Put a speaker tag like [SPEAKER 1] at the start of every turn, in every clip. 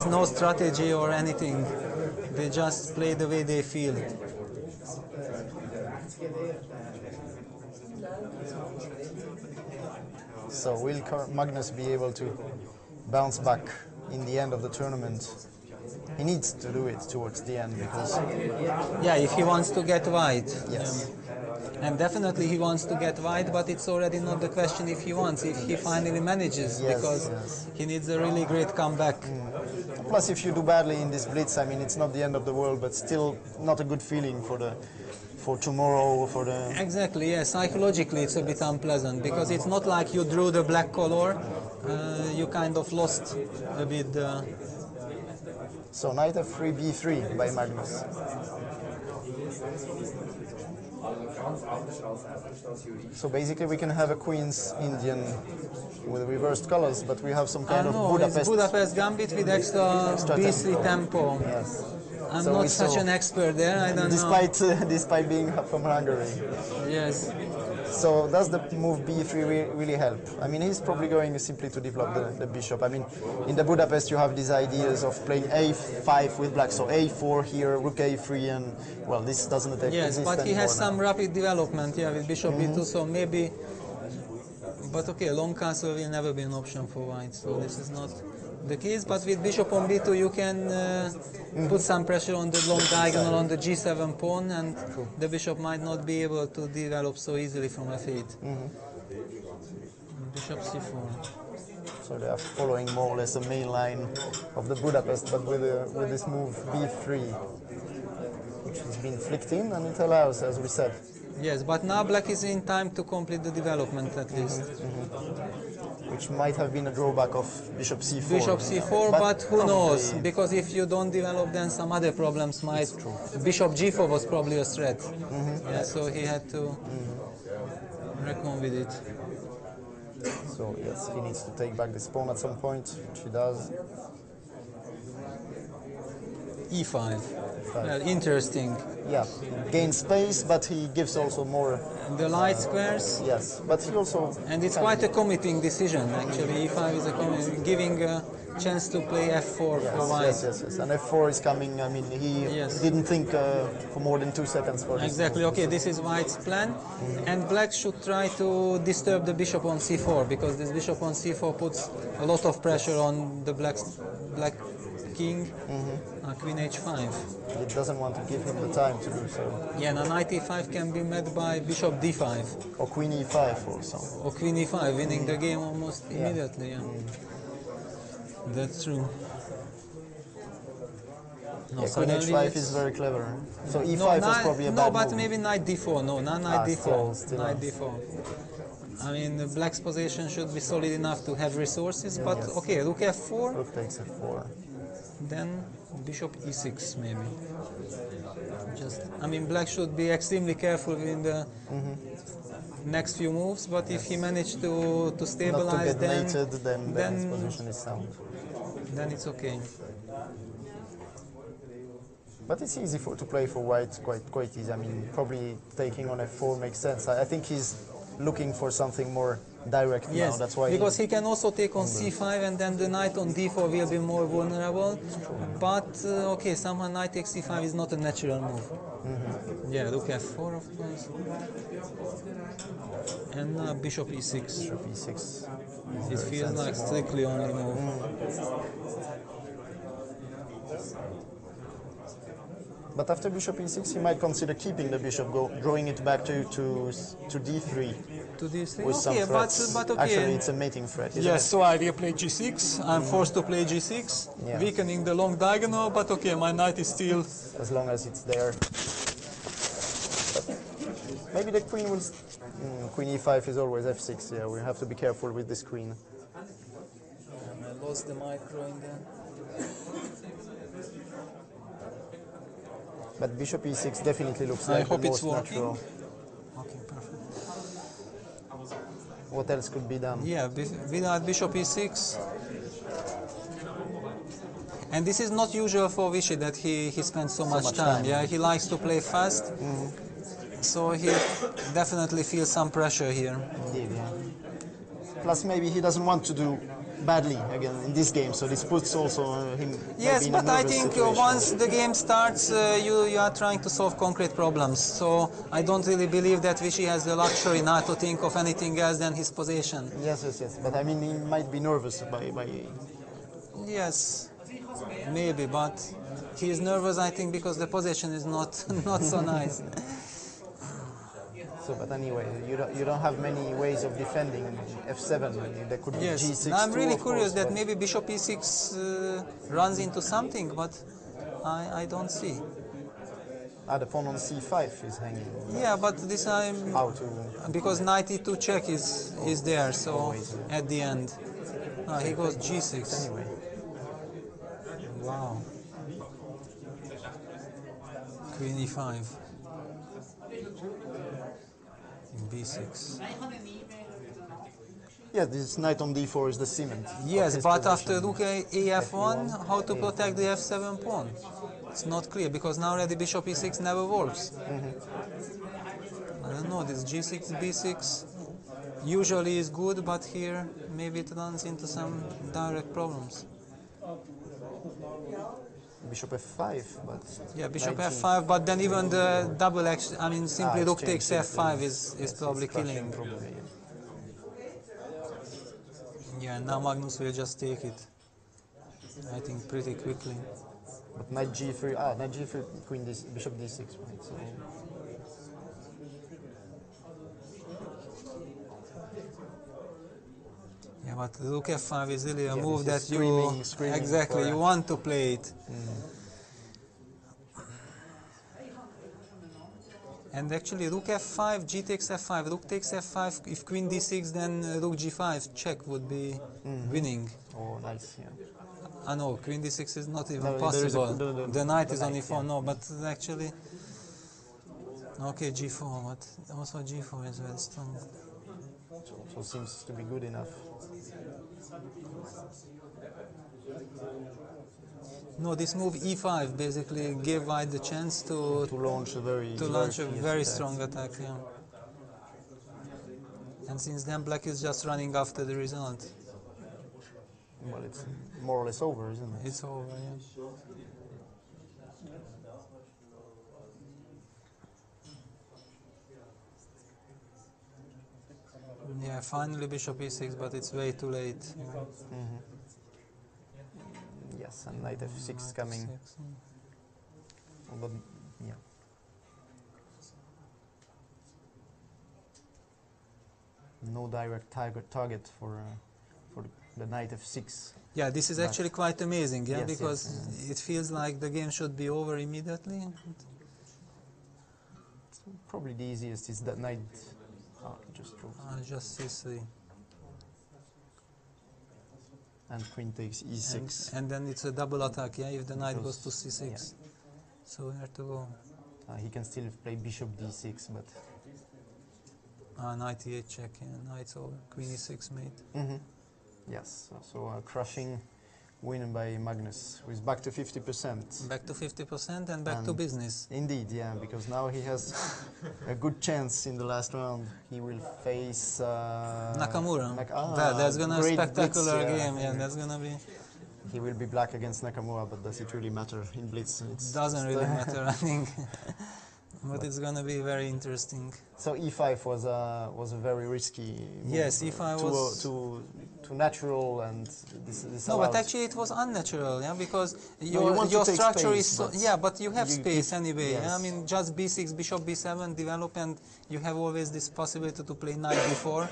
[SPEAKER 1] No strategy or anything. They just play the way they feel.
[SPEAKER 2] So will Magnus be able to bounce back in the end of the tournament? He needs to do it towards the end because...
[SPEAKER 1] Yeah, if he wants to get wide.
[SPEAKER 2] Yes.
[SPEAKER 1] And definitely he wants to get wide, but it's already not the question if he wants, if he finally manages, because he needs a really great comeback.
[SPEAKER 2] Plus, if you do badly in this Blitz, I mean, it's not the end of the world, but still not a good feeling for tomorrow, for the...
[SPEAKER 1] Exactly, yeah. Psychologically it's a bit unpleasant, because it's not like you drew the black color, you kind of lost a bit.
[SPEAKER 2] So knight f3, b3 by Magnus. So basically we can have a Queen's Indian with reversed colors, but we have some kind of
[SPEAKER 1] Budapest gambit with extra b3 tempo.
[SPEAKER 2] Yes.
[SPEAKER 1] I'm so not such an expert there, I don't
[SPEAKER 2] know. Despite being from Hungary.
[SPEAKER 1] Yes.
[SPEAKER 2] So does the move b3 really help? I mean, he's probably going simply to develop the bishop. I mean, in the Budapest you have these ideas of playing a5 with black, so a4 here, rook a3, and well, this doesn't exist.
[SPEAKER 1] Yes, but he has some rapid development, yeah, with bishop b2, so maybe... But okay, long castle will never be an option for white, so this is not the case. But with bishop on b2 you can put some pressure on the long diagonal on the g7 pawn, and the bishop might not be able to develop so easily from f8. Bishop c4.
[SPEAKER 2] So they are following more or less the main line of the Budapest, but with this move b3, which has been flicked in, and it allows, as we said.
[SPEAKER 1] Yes, but now black is in time to complete the development at least.
[SPEAKER 2] Which might have been a drawback of bishop c4.
[SPEAKER 1] Bishop c4, but who knows? Because if you don't develop, then some other problems might... Bishop g4 was probably a threat. Yeah, so he had to reckon with it.
[SPEAKER 2] So yes, he needs to take back this pawn at some point, which he does.
[SPEAKER 1] e5. Well, interesting.
[SPEAKER 2] Yeah, gains space, but he gives also more...
[SPEAKER 1] The light squares?
[SPEAKER 2] Yes, but he also...
[SPEAKER 1] And it's quite a committing decision, actually. e5 is giving a chance to play f4 for white.
[SPEAKER 2] Yes. And f4 is coming, I mean, he didn't think for more than 2 seconds for this.
[SPEAKER 1] Exactly, okay, this is white's plan. And black should try to disturb the bishop on c4, because this bishop on c4 puts a lot of pressure on the black king. Queen h5.
[SPEAKER 2] It doesn't want to give him the time to do so.
[SPEAKER 1] Yeah, now knight e5 can be met by bishop d5.
[SPEAKER 2] Or queen e5 also.
[SPEAKER 1] Or queen e5, winning the game almost immediately. Yeah. That's true. No,
[SPEAKER 2] queen h5 is very clever. So e5 was probably a bad
[SPEAKER 1] but
[SPEAKER 2] move.
[SPEAKER 1] maybe knight d4. No, not knight d4.
[SPEAKER 2] Still
[SPEAKER 1] knight d4. I mean, the black's position should be solid enough to have resources, but okay, rook f4.
[SPEAKER 2] Rook takes f4.
[SPEAKER 1] Then bishop e6 maybe. I mean, black should be extremely careful in the next few moves, but if he managed to stabilize,
[SPEAKER 2] not to get mated, then his position is sound.
[SPEAKER 1] Then it's okay.
[SPEAKER 2] But it's easy to play for white, quite easy. I mean, probably taking on f4 makes sense. I think he's looking for something more direct now. That's why
[SPEAKER 1] because he can also take on c5, and then the knight on d4 will be more vulnerable. But okay, somehow knight takes c5 is not a natural move. Yeah, rook f4 of course. And bishop e6.
[SPEAKER 2] Bishop e6.
[SPEAKER 1] It feels like strictly only move.
[SPEAKER 2] But after bishop e6, he might consider keeping the bishop, drawing it back to d3.
[SPEAKER 1] To d3?
[SPEAKER 2] With some threats.
[SPEAKER 1] But okay.
[SPEAKER 2] Actually, it's a mating threat, isn't it?
[SPEAKER 1] So I replay g6. I'm forced to play g6, weakening the long diagonal, but okay, my knight is still...
[SPEAKER 2] As long as it's there. Maybe the queen will... queen e5 is always f6, yeah, we have to be careful with this queen.
[SPEAKER 1] I lost the micro in there.
[SPEAKER 2] But bishop e6 definitely looks like the most natural.
[SPEAKER 1] Okay, perfect.
[SPEAKER 2] What else could be done?
[SPEAKER 1] Yeah, without bishop e6. And this is not usual for Vichy that he spends so much time. Yeah, he likes to play fast. So he definitely feels some pressure here.
[SPEAKER 2] Indeed, yeah. Plus maybe he doesn't want to do badly again in this game, so this puts also him
[SPEAKER 1] Yes,
[SPEAKER 2] maybe in a
[SPEAKER 1] but I
[SPEAKER 2] nervous
[SPEAKER 1] think
[SPEAKER 2] situation.
[SPEAKER 1] once the game starts, you are trying to solve concrete problems. So I don't really believe that Vichy has the luxury not to think of anything else than his position.
[SPEAKER 2] Yes, yes, yes. But I mean, he might be nervous by
[SPEAKER 1] Yes, maybe, but he is nervous, I think, because the position is not not so nice.
[SPEAKER 2] So, but anyway, you don't have many ways of defending f7. There could be
[SPEAKER 1] Yes,
[SPEAKER 2] g6.
[SPEAKER 1] I'm really
[SPEAKER 2] of
[SPEAKER 1] curious
[SPEAKER 2] course,
[SPEAKER 1] that
[SPEAKER 2] but-
[SPEAKER 1] maybe bishop e6 runs into something, but I don't see.
[SPEAKER 2] the pawn on c5 is hanging.
[SPEAKER 1] Yeah, but this time
[SPEAKER 2] How to?
[SPEAKER 1] because knight e2 check is there, so
[SPEAKER 2] Always,
[SPEAKER 1] at the end, he goes g6.
[SPEAKER 2] Anyway,
[SPEAKER 1] Wow. Queen e5. In b6.
[SPEAKER 2] yeah, this knight on d4 is the cement. of
[SPEAKER 1] Yes,
[SPEAKER 2] his
[SPEAKER 1] but
[SPEAKER 2] position.
[SPEAKER 1] after rook af1, how to protect the f7 pawn? It's not clear because now already bishop e6 never works. I don't know, this g6, b6 usually is good, but here maybe it runs into some direct problems.
[SPEAKER 2] Bishop f5, but
[SPEAKER 1] Yeah, bishop
[SPEAKER 2] knight
[SPEAKER 1] f5, but then even the double action, I mean simply rook
[SPEAKER 2] exchange
[SPEAKER 1] takes f5
[SPEAKER 2] is
[SPEAKER 1] is probably
[SPEAKER 2] crushing
[SPEAKER 1] killing.
[SPEAKER 2] probably, yeah.
[SPEAKER 1] Yeah, now Magnus will just take it, I think, pretty quickly.
[SPEAKER 2] But knight g3, knight g3, queen d, bishop d6, right? So
[SPEAKER 1] Yeah, but rook f5 is really a
[SPEAKER 2] Yeah,
[SPEAKER 1] move
[SPEAKER 2] this
[SPEAKER 1] that
[SPEAKER 2] is
[SPEAKER 1] you
[SPEAKER 2] screaming
[SPEAKER 1] exactly
[SPEAKER 2] for-
[SPEAKER 1] you want to play it. And actually, rook f5, g takes f5, rook takes f5. If queen d6, then rook g5 check would be winning.
[SPEAKER 2] oh, nice, yeah.
[SPEAKER 1] No, queen d6 is not even
[SPEAKER 2] No, there is a-
[SPEAKER 1] possible.
[SPEAKER 2] the-
[SPEAKER 1] The knight
[SPEAKER 2] the
[SPEAKER 1] is on
[SPEAKER 2] knight,
[SPEAKER 1] e4.
[SPEAKER 2] yeah.
[SPEAKER 1] No, but actually, okay, g4, but also g4 is very strong.
[SPEAKER 2] So seems to be good enough.
[SPEAKER 1] No, this move e5 basically gave white the chance to
[SPEAKER 2] launch a very
[SPEAKER 1] launch a
[SPEAKER 2] fierce
[SPEAKER 1] very
[SPEAKER 2] attack.
[SPEAKER 1] strong attack. Yeah. And since then, black is just running after the result.
[SPEAKER 2] Well, it's more or less over, isn't it?
[SPEAKER 1] It's over. Yeah. Yeah, finally bishop e6, but it's way too late.
[SPEAKER 2] Yes, and knight f6
[SPEAKER 1] Knight
[SPEAKER 2] coming.
[SPEAKER 1] f6,
[SPEAKER 2] Although, yeah. No direct target for the knight f6.
[SPEAKER 1] Yeah, this is
[SPEAKER 2] But-
[SPEAKER 1] actually quite amazing, yeah,
[SPEAKER 2] Yes, yes,
[SPEAKER 1] because it feels like the game should be over immediately.
[SPEAKER 2] Probably the easiest is that knight. Just drove.
[SPEAKER 1] Just c3.
[SPEAKER 2] And queen takes e6.
[SPEAKER 1] And then it's a double attack, yeah, if the knight goes to
[SPEAKER 2] Because-
[SPEAKER 1] c6.
[SPEAKER 2] yeah.
[SPEAKER 1] So where to go?
[SPEAKER 2] He can still play bishop d6, but
[SPEAKER 1] Knight e8 check, yeah, knight's over. Queen e6 mate.
[SPEAKER 2] yes. So a crushing win by Magnus, who is back to 50%.
[SPEAKER 1] Back to 50% and back to
[SPEAKER 2] And-
[SPEAKER 1] business.
[SPEAKER 2] Indeed, yeah, because now he has a good chance in the last round. He will face
[SPEAKER 1] Nakamura.
[SPEAKER 2] Ah,
[SPEAKER 1] That's gonna be a
[SPEAKER 2] great
[SPEAKER 1] spectacular
[SPEAKER 2] Blitz,
[SPEAKER 1] game, yeah, that's gonna be...
[SPEAKER 2] He will be black against Nakamura, but does it really matter in Blitz?
[SPEAKER 1] Doesn't really matter, I think. But it's gonna be very interesting.
[SPEAKER 2] So e5 was a very risky move.
[SPEAKER 1] Yes, e5 was-
[SPEAKER 2] too natural, and this
[SPEAKER 1] No, but
[SPEAKER 2] allows-
[SPEAKER 1] actually it was unnatural, yeah, because
[SPEAKER 2] you
[SPEAKER 1] your,
[SPEAKER 2] want to
[SPEAKER 1] your
[SPEAKER 2] take
[SPEAKER 1] structure
[SPEAKER 2] space,
[SPEAKER 1] is so,
[SPEAKER 2] but
[SPEAKER 1] yeah, but you have
[SPEAKER 2] you
[SPEAKER 1] space
[SPEAKER 2] keep-
[SPEAKER 1] anyway. Yeah? I
[SPEAKER 2] yes.
[SPEAKER 1] mean, just b6, bishop b7 develop, and you have always this possibility to play knight b4.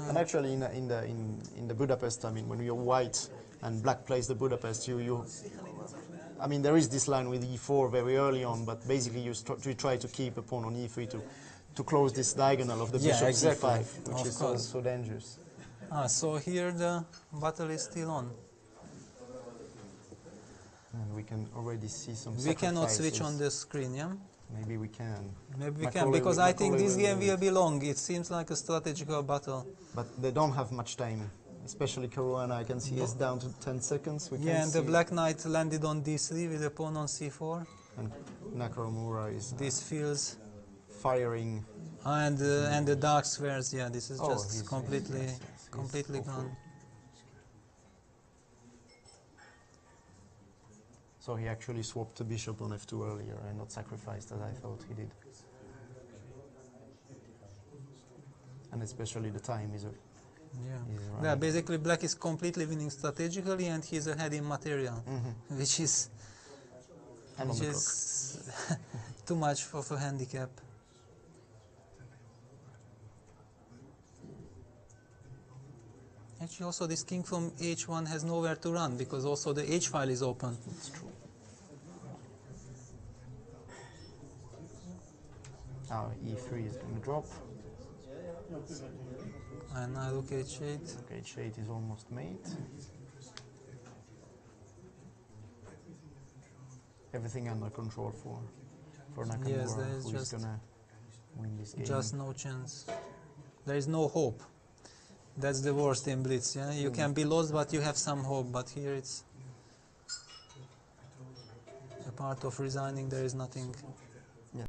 [SPEAKER 2] And actually, in the Budapest, I mean, when you're white and black plays the Budapest, I mean, there is this line with e4 very early on, but basically you try to keep a pawn on e3 to close this diagonal of the
[SPEAKER 1] Yeah,
[SPEAKER 2] bishop
[SPEAKER 1] exactly.
[SPEAKER 2] c5, which
[SPEAKER 1] Of
[SPEAKER 2] is
[SPEAKER 1] course.
[SPEAKER 2] so dangerous.
[SPEAKER 1] So here the battle is still on.
[SPEAKER 2] And we can already see some
[SPEAKER 1] We cannot switch on
[SPEAKER 2] sacrifices.
[SPEAKER 1] the screen, yeah?
[SPEAKER 2] Maybe we can.
[SPEAKER 1] Maybe we
[SPEAKER 2] Macaulay
[SPEAKER 1] can, because
[SPEAKER 2] will-
[SPEAKER 1] I think
[SPEAKER 2] Macaulay
[SPEAKER 1] this game
[SPEAKER 2] will-
[SPEAKER 1] will be long. It seems like a strategical battle.
[SPEAKER 2] But they don't have much time, especially Caruana. I can see is down to 10 seconds. We
[SPEAKER 1] Yeah,
[SPEAKER 2] can
[SPEAKER 1] and the
[SPEAKER 2] see-
[SPEAKER 1] black knight landed on d3 with the pawn on c4.
[SPEAKER 2] And Nakamura is
[SPEAKER 1] This feels...
[SPEAKER 2] firing.
[SPEAKER 1] And the dark squares, yeah, this is
[SPEAKER 2] Oh,
[SPEAKER 1] just
[SPEAKER 2] he's-
[SPEAKER 1] completely,
[SPEAKER 2] yes, yes, he's
[SPEAKER 1] completely
[SPEAKER 2] awful.
[SPEAKER 1] gone.
[SPEAKER 2] So he actually swapped the bishop on f2 earlier and not sacrificed as I thought he did. And especially the time is
[SPEAKER 1] Yeah.
[SPEAKER 2] right.
[SPEAKER 1] Basically black is completely winning strategically and he's ahead in material, which is
[SPEAKER 2] And on the clock.
[SPEAKER 1] too much of a handicap. Actually also this king from h1 has nowhere to run because also the h file is open.
[SPEAKER 2] That's true. Now e3 is going to drop.
[SPEAKER 1] And now look h8.
[SPEAKER 2] Okay, h8 is almost made. Everything under control for Nakamura,
[SPEAKER 1] Yes, there is
[SPEAKER 2] who is
[SPEAKER 1] just
[SPEAKER 2] gonna win this game.
[SPEAKER 1] just no chance. There is no hope. That's the worst in Blitz. Yeah, you can be lost, but you have some hope. But here it's a part of resigning. There is nothing.